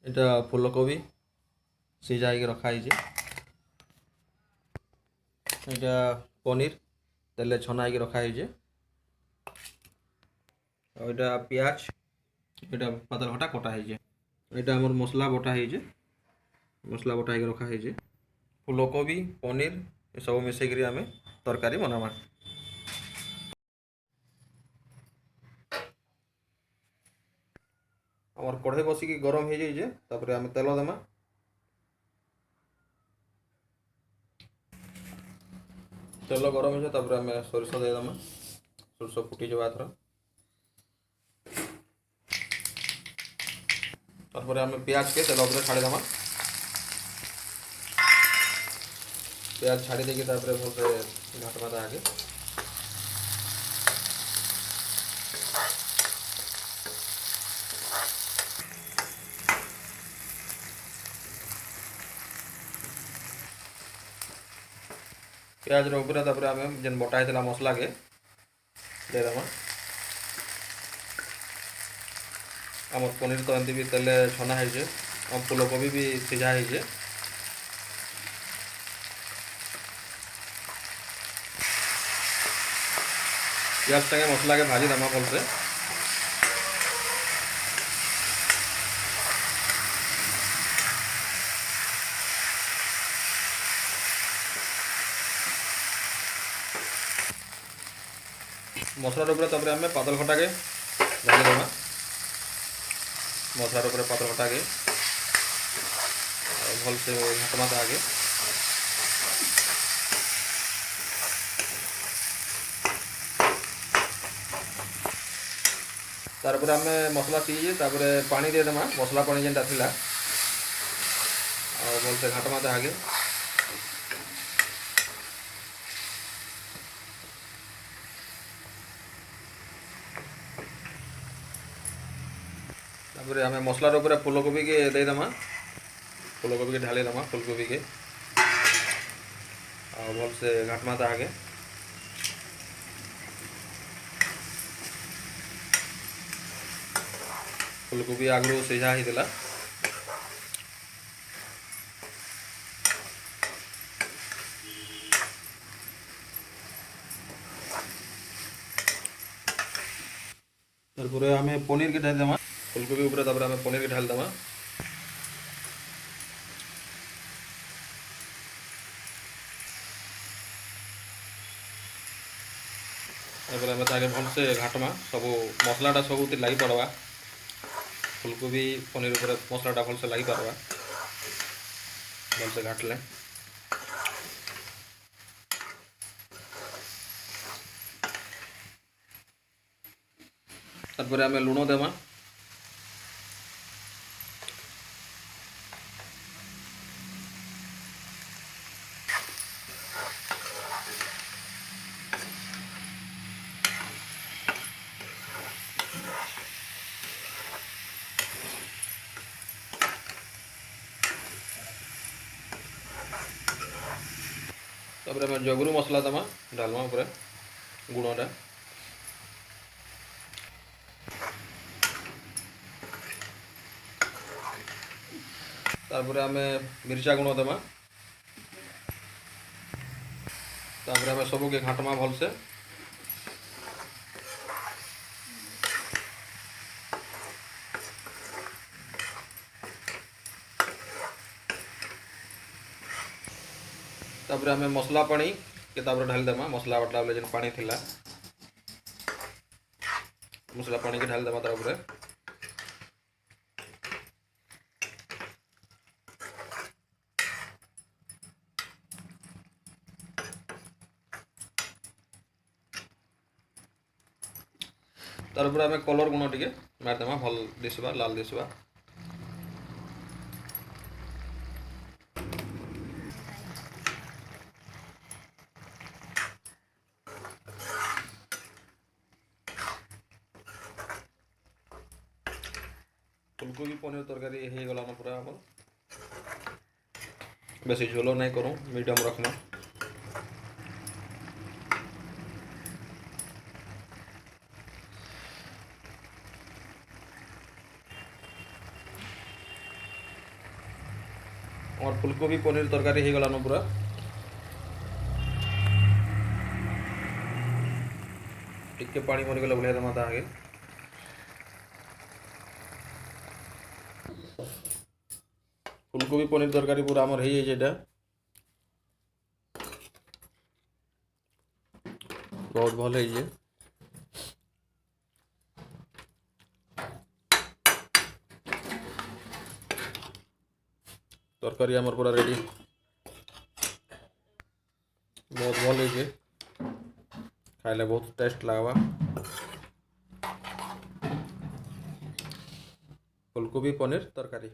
এটা ফুলকোবি সিଝାଇକି ରଖା ହେଇଛି। ଏଇଟା ପନିର ତେଲରେ ଛଣା ହେଇକି ରଖା ହେଇଛି। ଆଉ ଏଇଟା ପିଆଜ, ଏଇଟା ପାତଲ ଘଟା କଟା ହେଇଛି। ଏଇଟା ଆମର ମସଲା ବଟା ହେଇଛି, ମସଲା ବଟା ହେଇକି ରଖା ହେଇଛି। ଫୁଲକୋବି ପନିର ଏସବୁ ମିଶେଇକିରି ଆମେ ତରକାରୀ ବନାମା। ଆମର କଢ଼େଇ ବସିକି ଗରମ ହେଇଯାଇଛି, ତାପରେ ଆମେ ତେଲ ଦେମା। ତେଲ ଗରମ ହେଇଯିବ, ତାପରେ ଆମେ ସୋରିଷ ଦେଇଦେମା। ସୋରିଷ ଫୁଟିଯିବ ଏଥର। ତାପରେ ଆମେ ପିଆଜକେ ତେଲ ଉପରେ ଛାଡ଼ିଦେମା। ପିଆଜ ଛାଡ଼ି ଦେଇକି ତାପରେ ଭଲସେ ଘାଣ୍ଟମା ତାହାକେ। ପିଆଜର ଉପରେ ତାପରେ ଆମେ ଯେନ୍ ବଟା ହେଇଥିଲା ମସଲାକେ ଦେଇଦେମା। ଆମର ପନିର ତ ଏମିତି ବି ତେଲେ ଛଣା ହେଇଛେ, ଆମ ଫୁଲକୋବି ବି ସିଝା ହେଇଛେ। ପିଆଜଟାକେ ମସଲାକେ ଭାଜି ଦେମା ଭଲସେ। ମସଲାର ଉପରେ ତାପରେ ଆମେ ପାତଲ ଘଟାକେ ଢାଲି ଦେମା। ମସଲାର ଉପରେ ପାତଲ ଘଟାକେ ଭଲସେ ଘାଣ୍ଟମା ତାହାକେ। ତାପରେ ଆମେ ମସଲା ସିଝିଛି, ତାପରେ ପାଣି ଦେଇଦେମା, ମସଲା ପାଣି ଯେନ୍ଟା ଥିଲା। ଆଉ ଭଲସେ ଘାଣ୍ଟମା ତାହାକେ। ତାପରେ ଆମେ ମସଲାର ଉପରେ ଫୁଲକୋବିକେ ଦେଇଦେମା। ଫୁଲକୋବିକେ ଢାଳି ଦେମା ଫୁଲକୋବିକେ। ଆଉ ଭଲସେ ଘାଣ୍ଟମା ତାହାକେ। ଫୁଲକୋବି ଆଗରୁ ସିଝା ହେଇଥିଲା। ତାরপরে ଆମେ ପନିରକେ ଢାଲି ଦେମା। ଫୁଲକୋବି ଉପରେ ତାପରେ ଆମେ ପନିରକେ ଢାଲି ଦେମା। ତାପରେ ଆମେ ତାକେ ଭଲସେ ଘାଣ୍ଟମା, ସବୁ ମସଲାଟା ସବୁଥି ଲାଗି ପଡ଼ବା। ଫୁଲକୋବି ପନିର ଉପରେ ମସଲାଟା ଭଲସେ ଲାଗି ପାରବା ଭଲସେ ଘାଣ୍ଟଲେ। ତାପରେ ଆମେ ଲୁଣ ଦେମା। ତାପରେ ଆମେ ଜଗୁରୁ ମସଲା ଦେମା ଡାଲମା ଉପରେ, ଗୁଣଟା। ତାପରେ ଆମେ ମିର୍ଚା ଗୁଣ ଦେମା। ତାପରେ ଆମେ ସବୁକେ ଘାଣ୍ଟମା ଭଲସେ। ତାପରେ ଆମେ ମସଲା ପାଣି କେ ତାପରେ ଢାଲି ଦେମା। ମସଲା ବାଟଲା ବେଲେ ଯେନ୍ ପାଣି ଥିଲା, ମସଲା ପାଣିକେ ଢାଲି ଦେମା ତା ଉପରେ। ତାর উপরে ଆମେ କଲର୍ ଗୁଣ ଟିକେ ମାରିଦେମା, ଭଲ ଦିଶବା, ଲାଲ ଦିଶବା। ফুলকোবি পনির তরকারি ହେଇଗଲାନ ପୁରା ଆମର। ବେଶୀ ଝୋଲ ନାଇଁ କରୁ, ମିଡ଼ିୟମ୍ ରଖମା। और फुलकोबी पनीर तरकारी हो गलान पूरा। टिके पानी मरीगले बढ़िया दमा आगे फुलकोबी पनीर तरकारी पूरा आमर हो जाए बहुत भल है। तरकारी आमर पूरा रेडी बहुत भल है खाइले बहुत टेस्ट लगवा फुलकोबी पनीर तरकारी।